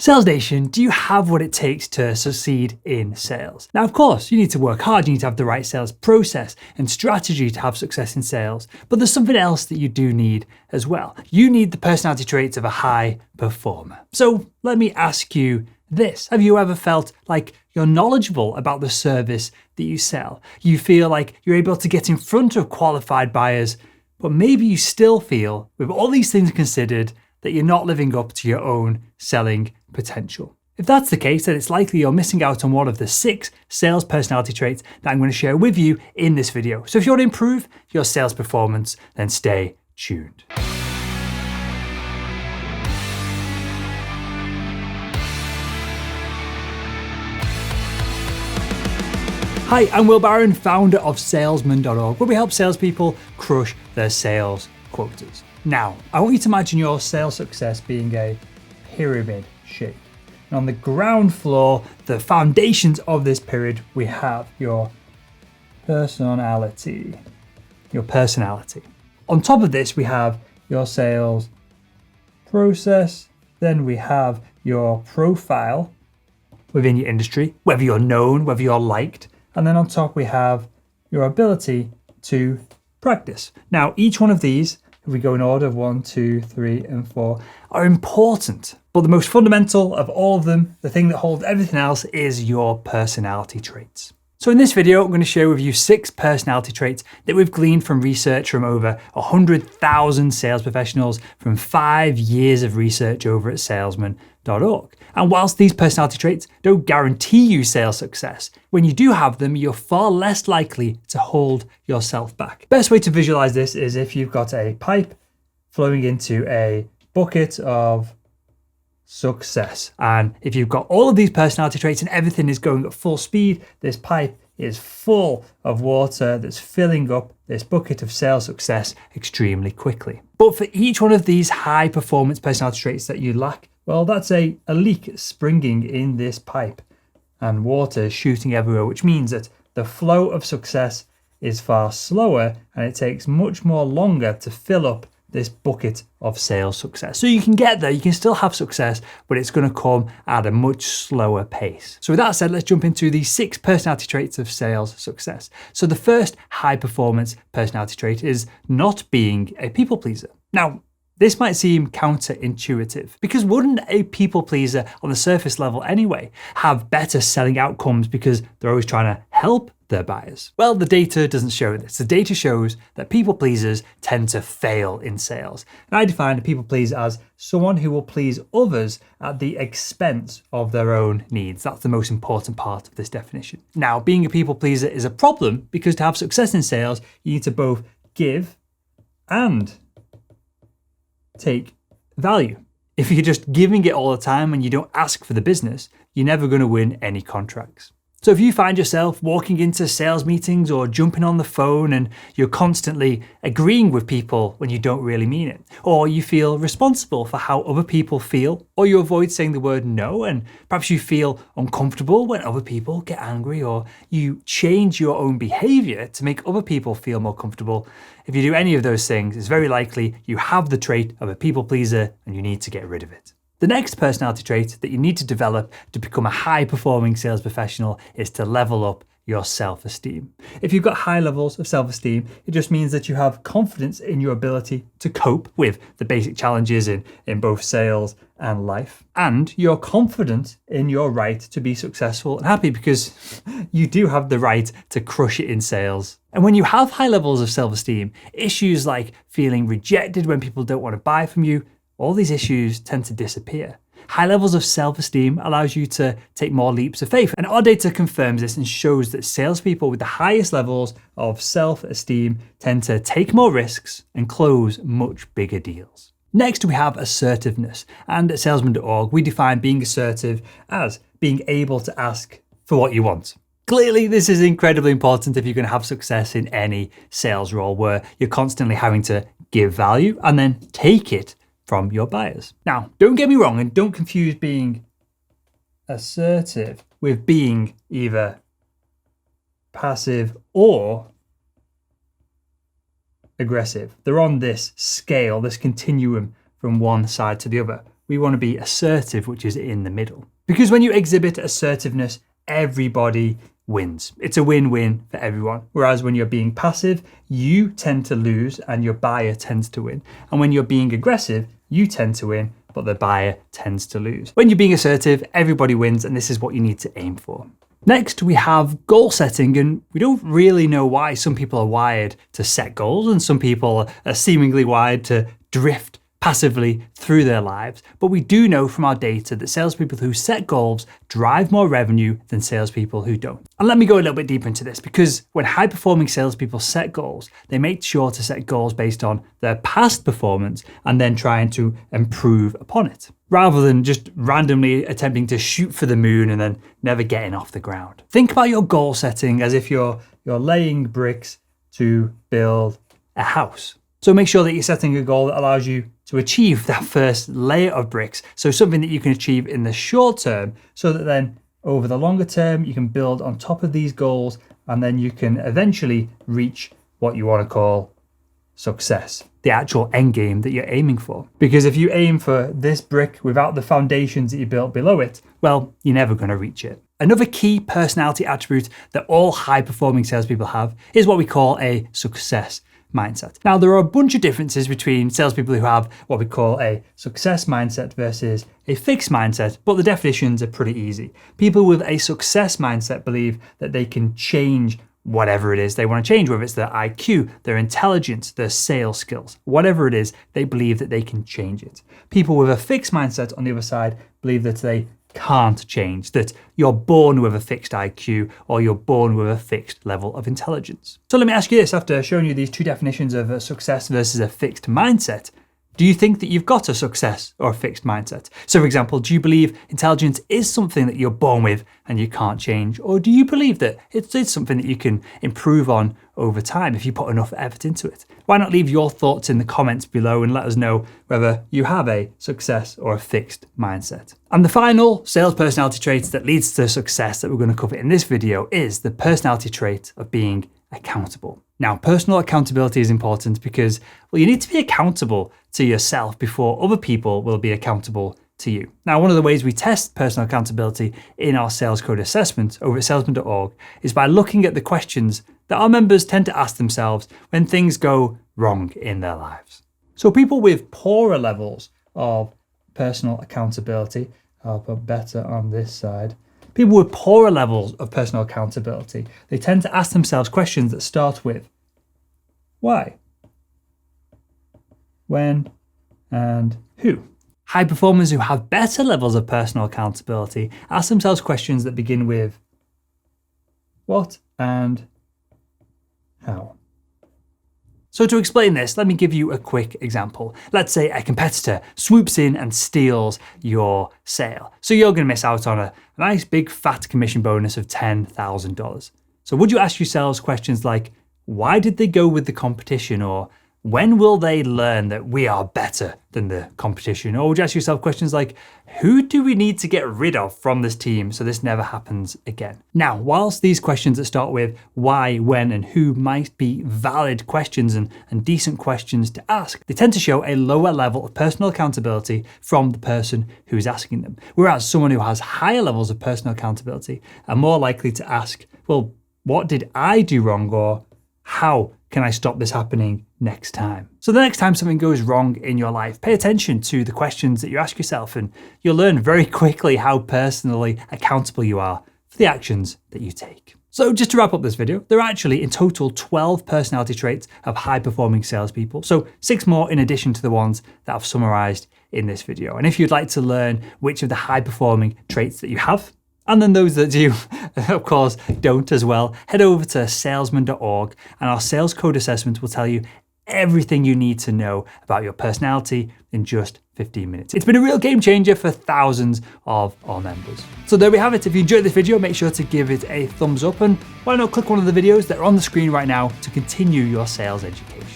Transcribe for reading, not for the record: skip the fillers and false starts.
Sales Nation, do you have what it takes to succeed in sales? Now, of course, you need to work hard, you need to have the right sales process and strategy to have success in sales, but there's something else that you do need as well. You need the personality traits of a high performer. So let me ask you this. Have you ever felt like you're knowledgeable about the service that you sell? You feel like you're able to get in front of qualified buyers, but maybe you still feel, with all these things considered, that you're not living up to your own selling potential. If that's the case, then it's likely you're missing out on one of the 6 sales personality traits that I'm going to share with you in this video. So if you want to improve your sales performance, then stay tuned. Hi, I'm Will Barron, founder of Salesman.org, where we help salespeople crush their sales quotas. Now, I want you to imagine your sales success being a pyramid shape. And on the ground floor, the foundations of this pyramid, we have your personality. On top of this, we have your sales process. Then we have your profile within your industry, whether you're known, whether you're liked. And then on top, we have your ability to practice. Now, each one of these, if we go in order, 1, 2, 3, and 4, are important. But the most fundamental of all of them, the thing that holds everything else, is your personality traits. So in this video, I'm going to share with you 6 personality traits that we've gleaned from research from over 100,000 sales professionals from 5 years of research over at Salesman.org. And whilst these personality traits don't guarantee you sales success, when you do have them, you're far less likely to hold yourself back. Best way to visualize this is if you've got a pipe flowing into a bucket of success. And if you've got all of these personality traits and everything is going at full speed, this pipe is full of water that's filling up this bucket of sales success extremely quickly. But for each one of these high performance personality traits that you lack, well, that's a leak springing in this pipe and water shooting everywhere, which means that the flow of success is far slower and it takes much more longer to fill up this bucket of sales success. So you can get there, you can still have success, but it's going to come at a much slower pace. So with that said, let's jump into the 6 personality traits of sales success. So the first high performance personality trait is not being a people pleaser. Now, this might seem counterintuitive because wouldn't a people pleaser on the surface level anyway have better selling outcomes because they're always trying to help their buyers? Well, the data doesn't show this. The data shows that people pleasers tend to fail in sales. And I define a people pleaser as someone who will please others at the expense of their own needs. That's the most important part of this definition. Now, being a people pleaser is a problem because to have success in sales, you need to both give and take value. If you're just giving it all the time and you don't ask for the business, you're never going to win any contracts. So if you find yourself walking into sales meetings or jumping on the phone and you're constantly agreeing with people when you don't really mean it, or you feel responsible for how other people feel, or you avoid saying the word no, and perhaps you feel uncomfortable when other people get angry, or you change your own behavior to make other people feel more comfortable, if you do any of those things, it's very likely you have the trait of a people pleaser and you need to get rid of it. The next personality trait that you need to develop to become a high-performing sales professional is to level up your self-esteem. If you've got high levels of self-esteem, it just means that you have confidence in your ability to cope with the basic challenges in both sales and life. And you're confident in your right to be successful and happy because you do have the right to crush it in sales. And when you have high levels of self-esteem, issues like feeling rejected when people don't want to buy from you, all these issues tend to disappear. High levels of self-esteem allows you to take more leaps of faith. And our data confirms this and shows that salespeople with the highest levels of self-esteem tend to take more risks and close much bigger deals. Next, we have assertiveness. And at Salesman.org, we define being assertive as being able to ask for what you want. Clearly, this is incredibly important if you're going to have success in any sales role where you're constantly having to give value and then take it from your buyers. Now, don't get me wrong and don't confuse being assertive with being either passive or aggressive. They're on this scale, this continuum from one side to the other. we want to be assertive, which is in the middle. Because when you exhibit assertiveness, everybody wins. It's a win-win for everyone. Whereas when you're being passive, you tend to lose and your buyer tends to win. And when you're being aggressive, you tend to win, but the buyer tends to lose. When you're being assertive, everybody wins, and this is what you need to aim for. Next, we have goal setting, and we don't really know why some people are wired to set goals and some people are seemingly wired to drift passively through their lives. But we do know from our data that salespeople who set goals drive more revenue than salespeople who don't. And let me go a little bit deeper into this, because when high-performing salespeople set goals, they make sure to set goals based on their past performance and then trying to improve upon it, rather than just randomly attempting to shoot for the moon and then never getting off the ground. Think about your goal setting as if you're laying bricks to build a house. So make sure that you're setting a goal that allows you to achieve that first layer of bricks. So something that you can achieve in the short term, so that then over the longer term, you can build on top of these goals, and then you can eventually reach what you want to call success, the actual end game that you're aiming for. Because if you aim for this brick without the foundations that you built below it, well, you're never going to reach it. Another key personality attribute that all high-performing salespeople have is what we call a success mindset. Now, there are a bunch of differences between salespeople who have what we call a success mindset versus a fixed mindset, but the definitions are pretty easy. People with a success mindset believe that they can change whatever it is they want to change, whether it's their IQ, their intelligence, their sales skills, whatever it is, they believe that they can change it. People with a fixed mindset, on the other side, believe that they can't change, that you're born with a fixed IQ or you're born with a fixed level of intelligence. So let me ask you this, after showing you these two definitions of a success versus a fixed mindset, do you think that you've got a success or a fixed mindset? So for example, do you believe intelligence is something that you're born with and you can't change? Or do you believe that it's something that you can improve on over time if you put enough effort into it? Why not leave your thoughts in the comments below and let us know whether you have a success or a fixed mindset. And the final sales personality trait that leads to success that we're going to cover in this video is the personality trait of being accountable. Now, personal accountability is important because, well, you need to be accountable to yourself before other people will be accountable to you. Now, one of the ways we test personal accountability in our sales code assessment over at salesman.org is by looking at the questions that our members tend to ask themselves when things go wrong in their lives. So people with poorer levels of personal accountability, I'll put better on this side. People with poorer levels of personal accountability, they tend to ask themselves questions that start with why, when, and who. High performers who have better levels of personal accountability ask themselves questions that begin with what and how. So to explain this, let me give you a quick example. Let's say a competitor swoops in and steals your sale. So you're going to miss out on a nice big fat commission bonus of $10,000. So would you ask yourselves questions like, why did they go with the competition? Or when will they learn that we are better than the competition? Or would you ask yourself questions like, who do we need to get rid of from this team so this never happens again? Now, whilst these questions that start with why, when, and who might be valid questions and decent questions to ask, they tend to show a lower level of personal accountability from the person who is asking them. Whereas someone who has higher levels of personal accountability are more likely to ask, well, what did I do wrong? Or how can I stop this happening next time? So the next time something goes wrong in your life, pay attention to the questions that you ask yourself, and you'll learn very quickly how personally accountable you are for the actions that you take. So just to wrap up this video, there are actually in total 12 personality traits of high-performing salespeople. So 6 more in addition to the ones that I've summarized in this video. And if you'd like to learn which of the high-performing traits that you have, and then those that you, of course, don't as well, head over to salesman.org and our sales code assessment will tell you everything you need to know about your personality in just 15 minutes. It's been a real game changer for thousands of our members. So there we have it. If you enjoyed this video, make sure to give it a thumbs up, and why not click one of the videos that are on the screen right now to continue your sales education.